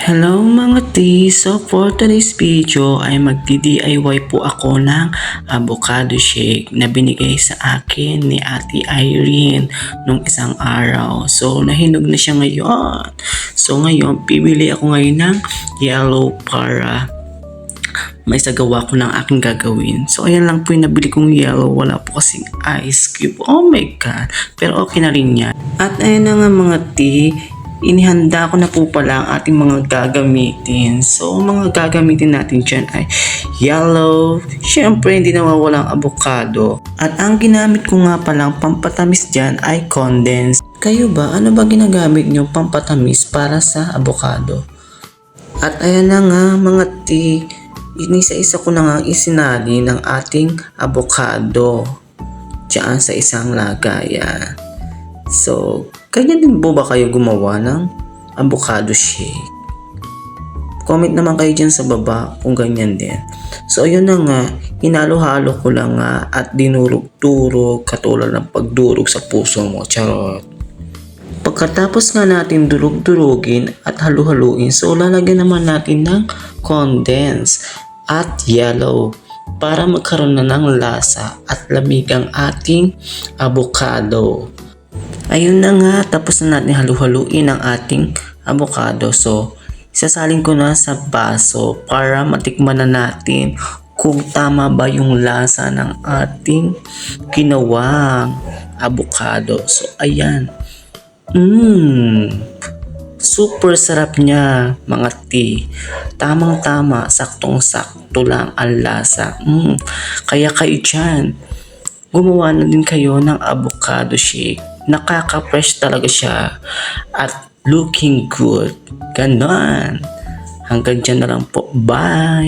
Hello mga tea! So for today's video ay magdi-DIY po ako ng avocado shake na binigay sa akin ni Ate Irene nung isang araw. So nahinog na siya ngayon. So ngayon pipili ako ngayon ng yellow para may sagawa ko ng aking gagawin. So ayan lang po yung nabili kong yellow. Wala po kasing ice cube. Oh my god! Pero okay na rin yan. At ayan na nga mga tea. Inihanda ko na po pala ang ating mga gagamitin. So, mga gagamitin natin dyan ay yellow. Siyempre, hindi nawawala ang avocado. At ang ginamit ko nga palang pampatamis dyan ay condensed. Kayo ba? Ano ba ginagamit nyo pampatamis para sa avocado? At ayan na nga mga tea. Inisa-isa ko na nga isinali ng ating avocado dyan sa isang lagayan. So, kanya din po ba kayo gumawa ng avocado shake? Comment naman kayo dyan sa baba kung ganyan din. So, ayun na nga. Hinalo-halo ko lang nga at dinurog-durog katulad ng pagdurog sa puso mo. Charot. Pagkatapos nga natin durog-durugin at halu-haluin, so lalagyan naman natin ng condense at yellow para magkaroon na ng lasa at lamig ang ating avocado. Ayun na nga, tapos na natin halu-haluin ang ating avocado. So, isasalin ko na sa baso para matikman na natin kung tama ba yung lasa ng ating ginawang avocado. So, ayan. Super sarap niya mga tea. Tamang-tama, saktong-sakto lang ang lasa. Kaya kayo dyan, gumawa na din kayo ng avocado shake. Nakaka-fresh talaga siya at looking good. Ganon. Hanggang dyan na lang po. Bye!